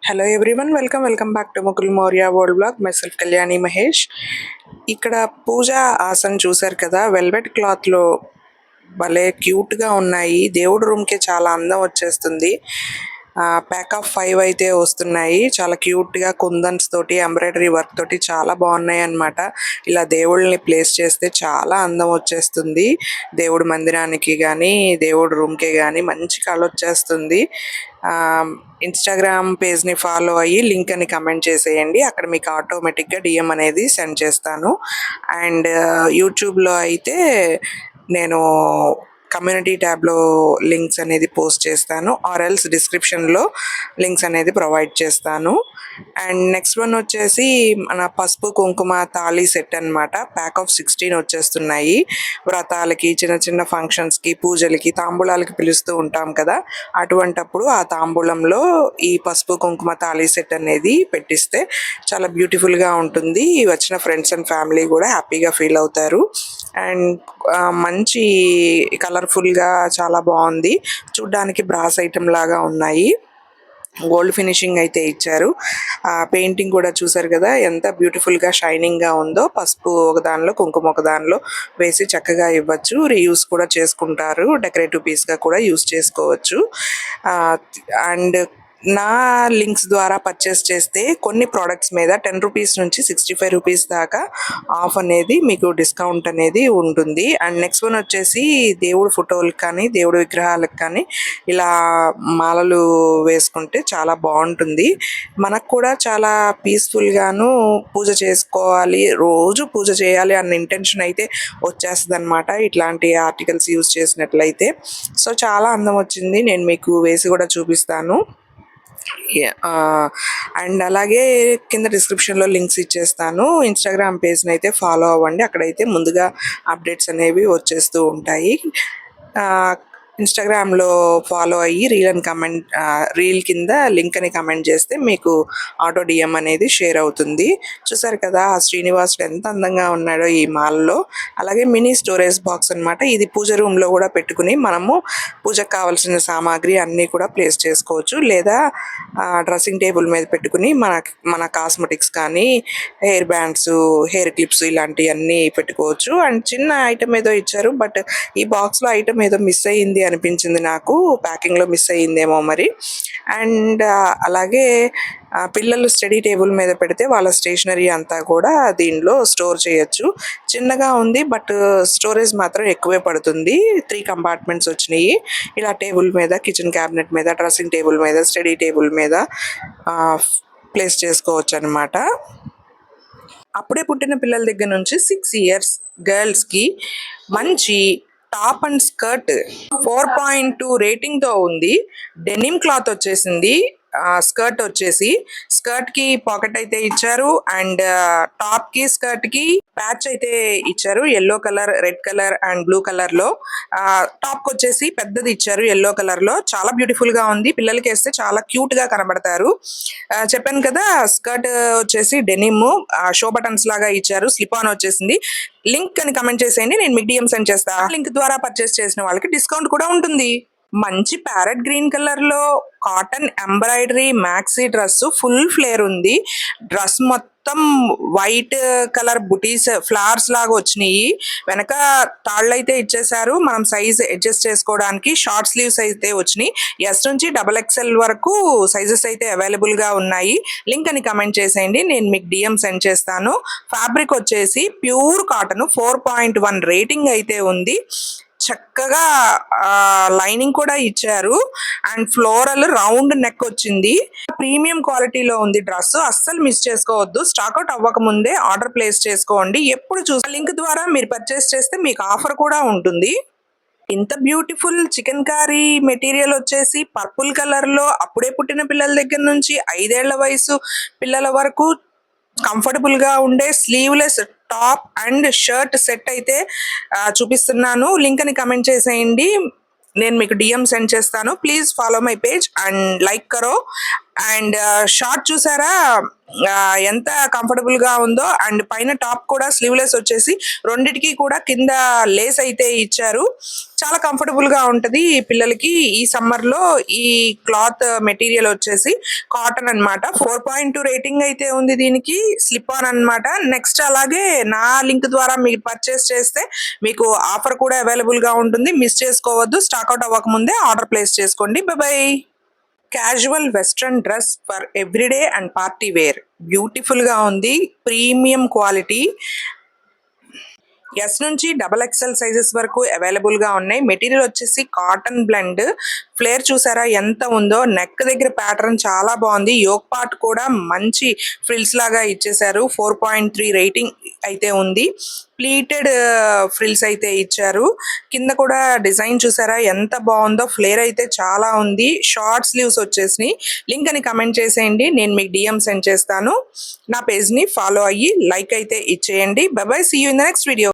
Hello everyone, welcome back to Mukul Maurya world blog. My self Kalyani Mahesh. ఇక్కడ పూజా ఆసన్ చూసారు కదా, వెల్వెట్ క్లాత్లో భలే క్యూట్గా ఉన్నాయి. దేవుడి రూమ్కి చాలా అందం వచ్చేస్తుంది. ప్యాక్ ఆఫ్ 5 అయితే వస్తున్నాయి. చాలా క్యూట్గా కుందన్స్ తోటి ఎంబ్రాయిడరీ వర్క్ తోటి చాలా బాగున్నాయి అన్నమాట. ఇలా దేవుళ్ళని ప్లేస్ చేస్తే చాలా అందం వచ్చేస్తుంది. దేవుడి మందిరానికి కానీ దేవుడి రూమ్కే కానీ మంచి కళ వచ్చేస్తుంది. ఇన్స్టాగ్రామ్ పేజ్ని ఫాలో అయ్యి లింక్ అని కమెంట్ చేసేయండి. అక్కడ మీకు ఆటోమేటిక్గా డిఎం అనేది సెండ్ చేస్తాను. అండ్ యూట్యూబ్లో అయితే నేను కమ్యూనిటీ ట్యాబ్లో లింక్స్ అనేది పోస్ట్ చేస్తాను, ఆర్ ఎల్స్ డిస్క్రిప్షన్లో లింక్స్ అనేది ప్రొవైడ్ చేస్తాను. అండ్ నెక్స్ట్ వన్ వచ్చేసి మన పసుపు కుంకుమ తాళీ సెట్ అనమాట. ప్యాక్ ఆఫ్ 16 వచ్చేస్తున్నాయి. వ్రతాలకి, చిన్న చిన్న ఫంక్షన్స్కి, పూజలకి, తాంబూలాలకి పిలుస్తూ ఉంటాం కదా, అటువంటప్పుడు ఆ తాంబూలంలో ఈ పసుపు కుంకుమ తాళీ సెట్ అనేది పెట్టిస్తే చాలా బ్యూటిఫుల్గా ఉంటుంది. వచ్చిన ఫ్రెండ్స్ అండ్ ఫ్యామిలీ కూడా హ్యాపీగా ఫీల్ అవుతారు. అండ్ మంచి కలర్ఫుల్గా చాలా బాగుంది. చూడ్డానికి బ్రాస్ ఐటమ్ లాగా ఉన్నాయి. గోల్డ్ ఫినిషింగ్ అయితే ఇచ్చారు. పెయింటింగ్ కూడా చూసారు కదా ఎంత బ్యూటిఫుల్గా షైనింగ్గా ఉందో. పసుపు ఒక దానిలో, కుంకుమ ఒక దానిలో వేసి చక్కగా ఇవ్వచ్చు. రీయూస్ కూడా చేసుకుంటారు, డెకరేటివ్ పీస్గా కూడా యూస్ చేసుకోవచ్చు. అండ్ నా లింక్స్ ద్వారా పర్చేస్ చేస్తే కొన్ని ప్రోడక్ట్స్ మీద 10 రూపీస్ నుంచి 65 రూపీస్ దాకా ఆఫ్ అనేది మీకు డిస్కౌంట్ అనేది ఉంటుంది. అండ్ నెక్స్ట్ వన్ వచ్చేసి దేవుడి ఫోటోలకు కానీ దేవుడి విగ్రహాలకు కానీ ఇలా మాలలు వేసుకుంటే చాలా బాగుంటుంది. మనకు కూడా చాలా పీస్ఫుల్గాను పూజ చేసుకోవాలి, రోజు పూజ చేయాలి అన్న ఇంటెన్షన్ అయితే వచ్చేస్తుంది అనమాట ఇట్లాంటి ఆర్టికల్స్ యూజ్ చేసినట్లయితే. సో చాలా అందం వచ్చింది. నేను మీకు వేసి కూడా చూపిస్తాను. అండ్ అలాగే కింద డిస్క్రిప్షన్లో లింక్స్ ఇచ్చేస్తాను. ఇన్స్టాగ్రామ్ పేజ్ని అయితే ఫాలో అవ్వండి, అక్కడైతే ముందుగా అప్డేట్స్ అనేవి వచ్చేస్తూ ఉంటాయి. ఇన్స్టాగ్రామ్లో ఫాలో అయ్యి రీల్ కింద లింక్ అని కమెంట్ చేస్తే మీకు ఆటో డిఎం అనేది షేర్ అవుతుంది. చూసారు కదా ఆ శ్రీనివాసుడు ఎంత అందంగా ఉన్నాడో ఈ మాల్లో. అలాగే మినీ స్టోరేజ్ బాక్స్ అనమాట. ఇది పూజ రూమ్లో కూడా పెట్టుకుని మనము పూజకు కావాల్సిన సామాగ్రి అన్నీ కూడా ప్లేస్ చేసుకోవచ్చు. లేదా డ్రెస్సింగ్ టేబుల్ మీద పెట్టుకుని మన కాస్మెటిక్స్ కానీ, హెయిర్ బ్యాండ్స్, హెయిర్ క్లిప్స్ ఇలాంటివన్నీ పెట్టుకోవచ్చు. అండ్ చిన్న ఐటమ్ ఏదో ఇచ్చారు, బట్ ఈ బాక్స్లో ఐటమ్ ఏదో మిస్ అయ్యింది అనిపించింది నాకు. ప్యాకింగ్లో మిస్ అయ్యిందేమో మరి. అండ్ అలాగే పిల్లలు స్టడీ టేబుల్ మీద పెడితే వాళ్ళ స్టేషనరీ అంతా కూడా దీనిలో స్టోర్ చేయొచ్చు. చిన్నగా ఉంది, బట్ స్టోరేజ్ మాత్రం ఎక్కువే పడుతుంది. 3 కంపార్ట్మెంట్స్ వచ్చినాయి. ఇలా టేబుల్ మీద, కిచెన్ క్యాబినెట్ మీద, డ్రెస్సింగ్ టేబుల్ మీద, స్టడీ టేబుల్ మీద ప్లేస్ చేసుకోవచ్చు అనమాట. అప్పుడే పుట్టిన పిల్లల దగ్గర నుంచి 6 ఇయర్స్ గర్ల్స్కి మంచి టాప్ అండ్ స్కర్ట్ 4.2 రేటింగ్తో ఉంది. డెనిమ్ క్లాత్ వచ్చేసింది. స్కర్ట్ కి పాకెట్ అయితే ఇచ్చారు. అండ్ టాప్ కి స్కర్ట్ కి ప్యాచ్ అయితే ఇచ్చారు, yellow colour, red colour and blue colour లో. టాప్ కి వచ్చేసి పెద్దది ఇచ్చారు ఎల్లో కలర్ లో. చాలా బ్యూటిఫుల్ గా ఉంది. పిల్లలకి వేస్తే చాలా క్యూట్ గా కనబడతారు. చెప్పాను కదా, స్కర్ట్ వచ్చేసి డెనిమ్, షో బటన్స్ లాగా ఇచ్చారు. స్లిప్ ఆన్ వచ్చేసింది. లింక్ అని కమెంట్ చేసేయండి, నేను మీకు డిఎం సెండ్ చేస్తా. లింక్ ద్వారా పర్చేస్ చేసిన వాళ్ళకి డిస్కౌంట్ కూడా ఉంటుంది. మంచి ప్యారెట్ గ్రీన్ కలర్ లో cotton embroidery maxi dress, full flare ఉంది. డ్రెస్ మొత్తం వైట్ కలర్ బుటీస్, ఫ్లవర్స్ లాగా వచ్చినాయి. వెనక తాళ్ళు అయితే ఇచ్చేసారు, మనం సైజ్ అడ్జస్ట్ చేసుకోవడానికి. షార్ట్ స్లీవ్స్ అయితే వచ్చినాయి. ఎస్ నుంచి XXL వరకు సైజెస్ అయితే అవైలబుల్ గా ఉన్నాయి. లింక్ అని కమెంట్ చేసేయండి, నేను మీకు డిఎం సెండ్ చేస్తాను. ఫ్యాబ్రిక్ వచ్చేసి ప్యూర్ కాటన్, 4.1 రేటింగ్ అయితే ఉంది. చక్కగా లైనింగ్ కూడా ఇచ్చారు. అండ్ ఫ్లోరల్ రౌండ్ నెక్ వచ్చింది. ప్రీమియం క్వాలిటీలో ఉంది డ్రెస్. అస్సలు మిస్ చేసుకోవద్దు. స్టాక్అవుట్ అవ్వక ముందే ఆర్డర్ ప్లేస్ చేసుకోండి. ఎప్పుడు చూసి లింక్ ద్వారా మీరు పర్చేస్ చేస్తే మీకు ఆఫర్ కూడా ఉంటుంది. ఇంత బ్యూటిఫుల్ చికెన్ కర్రీ మెటీరియల్ వచ్చేసి పర్పుల్ కలర్ లో అప్పుడే పుట్టిన పిల్లల దగ్గర నుంచి 5 ఏళ్ల వయసు పిల్లల వరకు కంఫర్టబుల్ గా ఉండే sleeveless top and shirt set అయితే చూపిస్తున్నాను. లింక్ అని కమెంట్ చేసేయండి, నేను మీకు డిఎం సెండ్ చేస్తాను. Please follow my page and like కరో. అండ్ షార్ట్ చూసారా ఎంత కంఫర్టబుల్ గా ఉందో. అండ్ పైన టాప్ కూడా స్లీవ్లెస్ వచ్చేసి రెండిటికి కూడా కింద లేస్ అయితే ఇచ్చారు. చాలా కంఫర్టబుల్ గా ఉంటది ఈ పిల్లలకి. ఈ సమ్మర్ లో ఈ క్లాత్ మెటీరియల్ వచ్చేసి కాటన్ అన్నమాట. 4.2 రేటింగ్ అయితే ఉంది దీనికి. స్లిప్ ఆన్ అన్నమాట. నెక్స్ట్ అలాగే నా లింక్ ద్వారా మీరు పర్చేస్ చేస్తే మీకు ఆఫర్ కూడా అవైలబుల్ గా ఉంటుంది. మిస్ చేసుకోవద్దు. స్టాక్అవుట్ అవ్వక ముందే ఆర్డర్ ప్లేస్ చేసుకోండి. Bye. Casual western dress for everyday and party wear. Beautiful గా ఉంది. Premium quality. ఎస్ నుంచి డబల్ ఎక్స్ఎల్ సైజెస్ వరకు అవైలబుల్ గా ఉన్నాయి. మెటీరియల్ వచ్చేసి కాటన్ బ్లెండ్. ఫ్లేర్ చూసారా ఎంత ఉందో. నెక్ దగ్గర ప్యాటర్న్ చాలా బాగుంది. యోక్ పార్ట్ కూడా మంచి ఫ్రిల్స్ లాగా ఇచ్చేసారు. 4.3 రేటింగ్ అయితే ఉంది. ప్లీటెడ్ ఫ్రిల్స్ అయితే ఇచ్చారు. కింద కూడా డిజైన్ చూసారా ఎంత బాగుందో. ఫ్లేర్ అయితే చాలా ఉంది. షార్ట్ స్లీవ్స్ వచ్చేసి లింక్ అని కమెంట్ చేసేయండి. నేను మీకు డిఎం సెండ్ చేస్తాను. నా పేజ్ ని ఫాలో అయ్యి లైక్ అయితే ఇచ్చేయండి. Bye bye. See you in the next video.